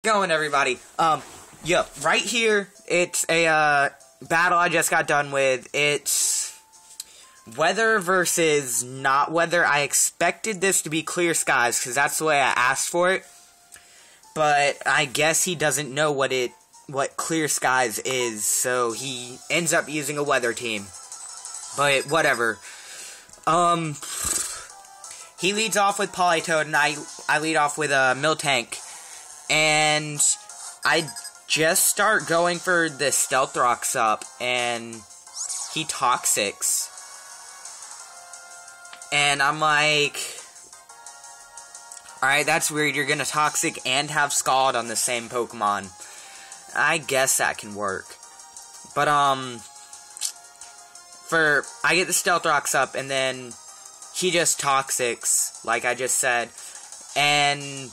Going, everybody. Yo, right here, it's a, battle I just got done with. It's weather versus not weather. I expected this to be clear skies, because that's the way I asked for it. But I guess he doesn't know what clear skies is, so he ends up using a weather team. But, whatever. He leads off with Polytoad, and I lead off with a Miltank. And I just start going for the Stealth Rocks up, and he Toxics. And I'm like, alright, that's weird, you're gonna Toxic and have Scald on the same Pokemon. I guess that can work. But, I get the Stealth Rocks up, and then he just Toxics, like I just said, and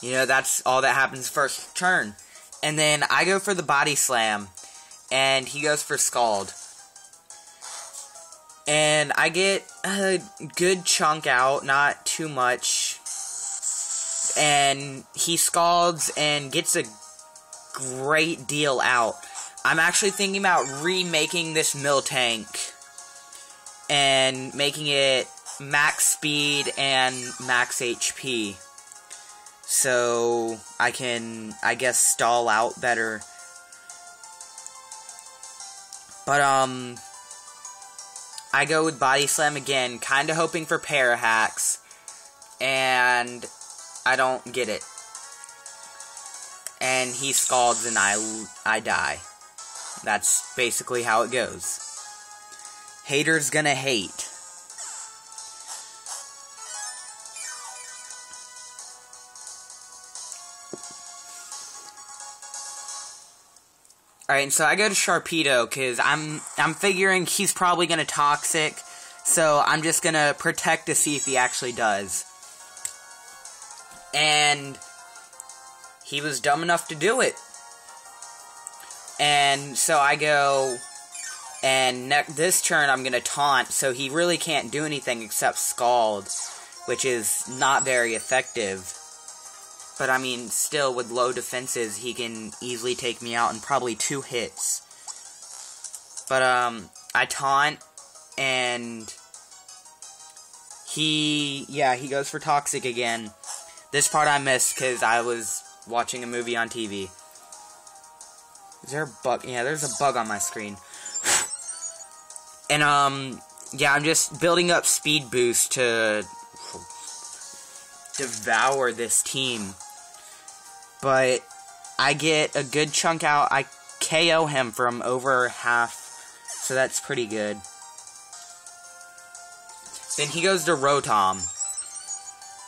you know, that's all that happens first turn. And then I go for the Body Slam, and he goes for Scald. And I get a good chunk out, not too much. And he Scalds and gets a great deal out. I'm actually thinking about remaking this Miltank and making it max speed and max HP. So I can, I guess, stall out better. But, I go with Body Slam again, kinda hoping for Parahacks, and I don't get it. And he Scalds and I die. That's basically how it goes. Haters gonna hate. Alright, and so I go to Sharpedo, because I'm figuring he's probably going to Toxic, so I'm just going to Protect to see if he actually does. And he was dumb enough to do it. And so I go, and this turn I'm going to Taunt, so he really can't do anything except Scald, which is not very effective. But, I mean, still, with low defenses, he can easily take me out in probably 2 hits. But, I Taunt, and he goes for Toxic again. This part I missed, because I was watching a movie on TV. Is there a bug? Yeah, there's a bug on my screen. And, yeah, I'm just building up speed boost to devour this team. But I get a good chunk out. I KO him from over half, so that's pretty good. Then he goes to Rotom.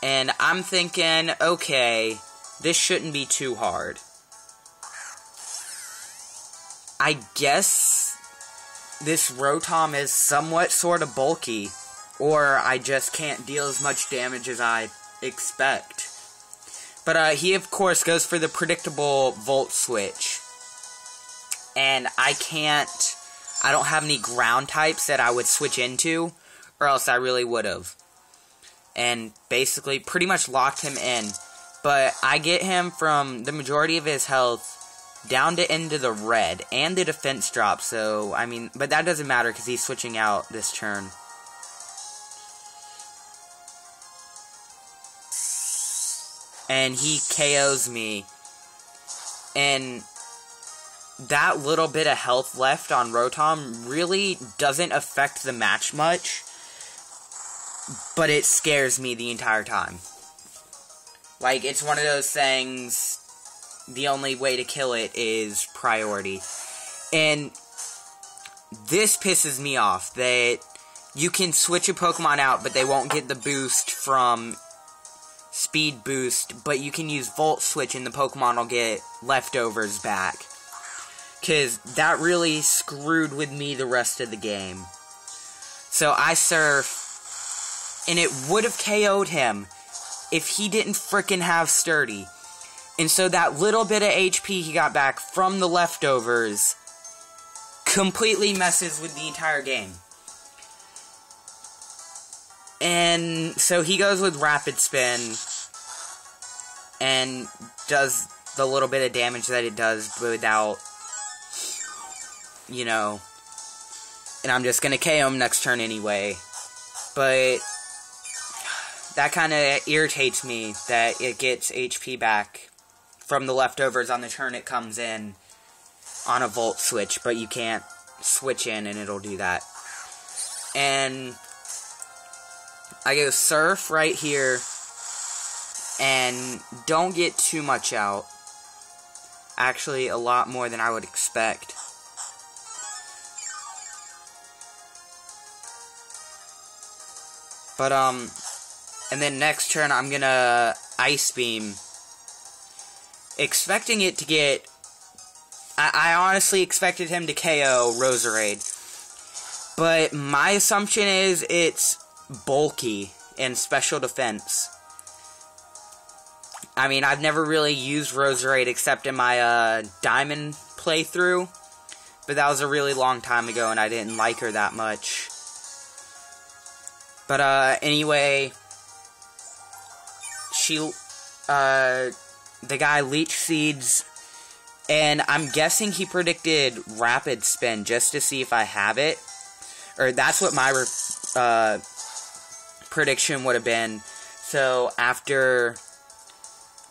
And I'm thinking, okay, this shouldn't be too hard. I guess this Rotom is somewhat sort of bulky, or I just can't deal as much damage as I expect. But, he, of course, goes for the predictable Volt Switch. And I don't have any ground types that I would switch into, or else I really would've. And basically, pretty much locked him in. But I get him from the majority of his health down to into the red, and the defense drop, so, I mean, but that doesn't matter, because he's switching out this turn. And he KOs me. And that little bit of health left on Rotom really doesn't affect the match much. But it scares me the entire time. Like, it's one of those things, the only way to kill it is priority. And this pisses me off, that you can switch a Pokemon out, but they won't get the boost from speed boost, but you can use Volt Switch and the Pokemon will get leftovers back. Because that really screwed with me the rest of the game. So I Surf, and it would have KO'd him if he didn't frickin' have Sturdy. And so that little bit of HP he got back from the leftovers completely messes with the entire game. And so he goes with Rapid Spin. and does the little bit of damage that it does without, you know, and I'm just gonna KO him next turn anyway. But that kind of irritates me that it gets HP back from the leftovers on the turn it comes in on a Volt switch, but you can't switch in and it'll do that. And I go Surf right here and don't get too much out. Actually, a lot more than I would expect. But, and then next turn I'm gonna Ice Beam. Expecting it to get... I honestly expected him to KO Roserade. But my assumption is it's bulky and special defense. I mean, I've never really used Roserade except in my Diamond playthrough. But that was a really long time ago and I didn't like her that much. But anyway, the guy Leech Seeds, and I'm guessing he predicted Rapid Spin just to see if I have it. Or that's what my prediction would have been. So after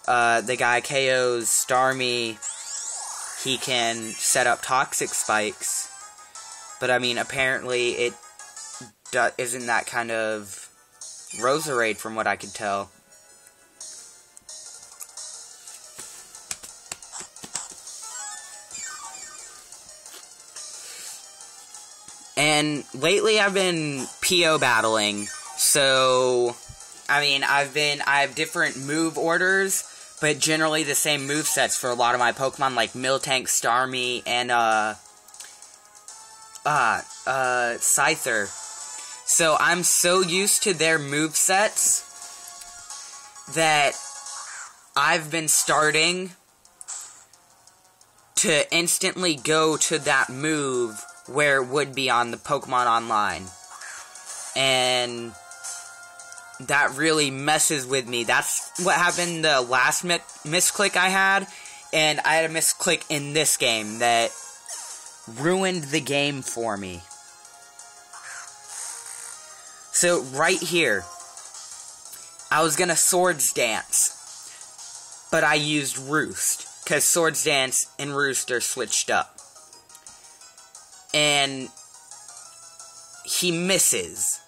the guy KOs Starmie, he can set up Toxic Spikes. But I mean, apparently it isn't that kind of Roserade from what I could tell. And lately I've been PO battling, so I mean I have different move orders, but generally the same move sets for a lot of my Pokemon, like Miltank, Starmie, and Scyther. So I'm so used to their move sets that I've been starting to instantly go to that move where it would be on the Pokemon Online. And that really messes with me. That's what happened the last misclick I had, and I had a misclick in this game that ruined the game for me. So, right here, I was gonna Swords Dance, but I used Roost, because Swords Dance and Roost are switched up. And he misses.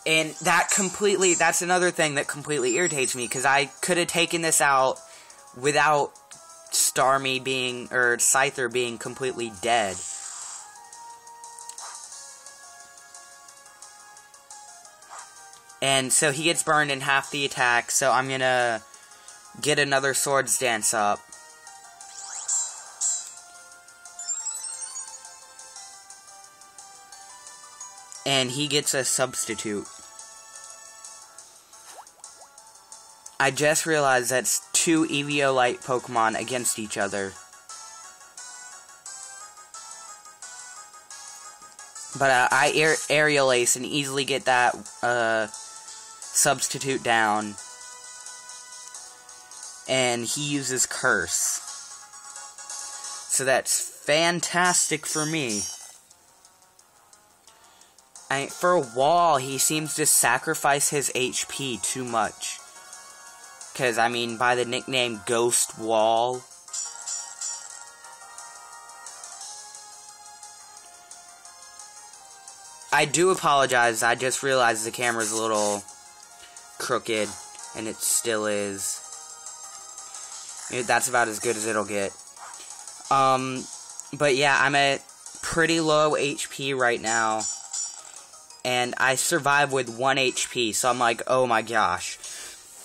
And that's another thing that completely irritates me, because I could have taken this out without Starmie being, or Scyther being completely dead. And so he gets burned in half the attack, so I'm gonna get another Swords Dance up. And he gets a substitute. I just realized that's two Eviolite Pokemon against each other. But I Aerial Ace and easily get that substitute down. And he uses Curse. So that's fantastic for me. For a wall, he seems to sacrifice his HP too much. Because, I mean, by the nickname Ghost Wall. I do apologize, I just realized the camera's a little crooked, and it still is. That's about as good as it'll get. But yeah, I'm at pretty low HP right now. And I survived with 1 HP, so I'm like, oh my gosh.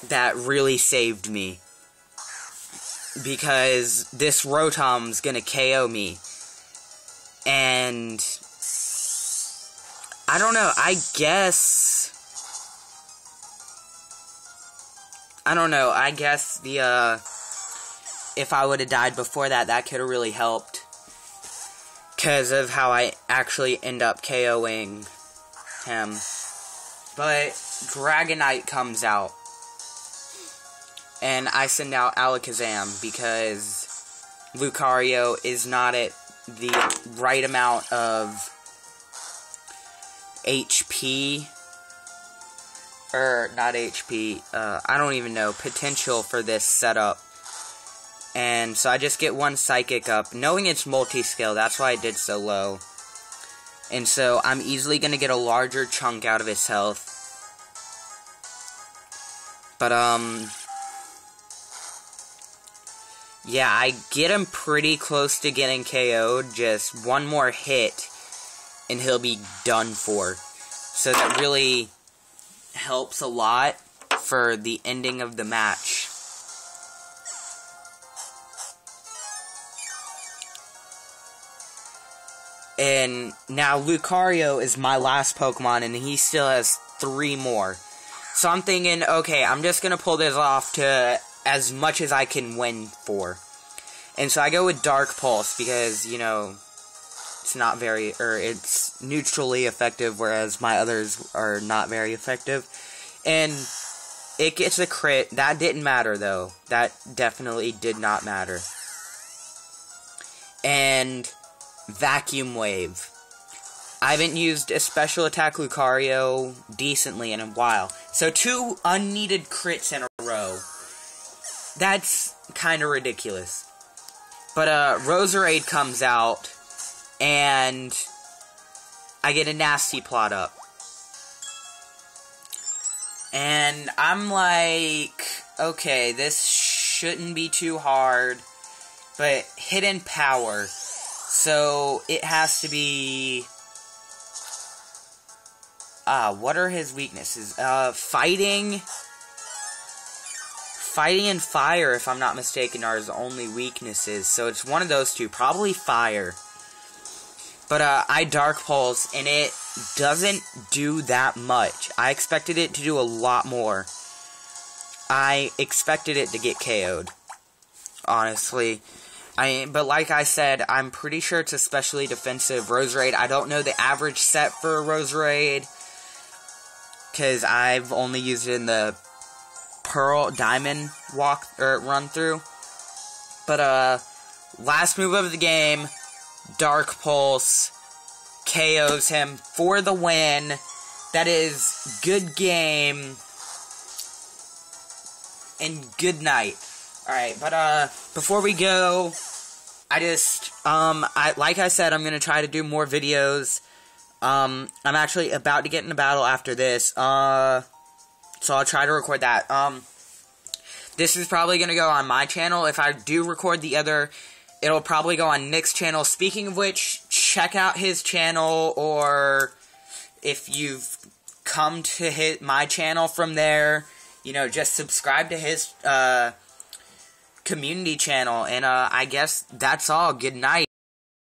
That really saved me. Because this Rotom's gonna KO me. And I don't know, I guess the, if I would have died before that, that could have really helped. Because of how I actually end up KOing him. But Dragonite comes out. and I send out Alakazam because Lucario is not at the right amount of HP, or not HP, I don't even know, potential for this setup. And so I just get one Psychic up, knowing it's multi-skill, that's why I did so low. And so I'm easily going to get a larger chunk out of his health. But, yeah, I get him pretty close to getting KO'd, just one more hit, and he'll be done for. So that really helps a lot for the ending of the match. And now Lucario is my last Pokemon, and he still has 3 more. So I'm thinking, okay, I'm just going to pull this off to as much as I can win for. And so I go with Dark Pulse, because, you know, it's not very, it's neutrally effective, whereas my others are not very effective. And it gets a crit. That didn't matter, though. That definitely did not matter. And Vacuum Wave. I haven't used a special attack Lucario decently in a while. So 2 unneeded crits in a row. That's kind of ridiculous. But Roserade comes out, and I get a Nasty Plot up. And I'm like, okay, this shouldn't be too hard. But Hidden Power. So it has to be... what are his weaknesses? Fighting and Fire, if I'm not mistaken, are his only weaknesses. So it's one of those two. Probably Fire. But, I Dark Pulse, and it doesn't do that much. I expected it to do a lot more. I expected it to get KO'd. Honestly. But like I said, I'm pretty sure it's especially defensive Roserade. I don't know the average set for Roserade, because I've only used it in the Pearl Diamond run through. But last move of the game, Dark Pulse KOs him for the win. That is good game and good night. Alright, but before we go, like I said, I'm gonna try to do more videos. I'm actually about to get in a battle after this, so I'll try to record that. This is probably gonna go on my channel. If I do record the other, it'll probably go on Nick's channel. Speaking of which, check out his channel, or if you've come to my channel from there, you know, just subscribe to his, community channel, and I guess that's all. Good night.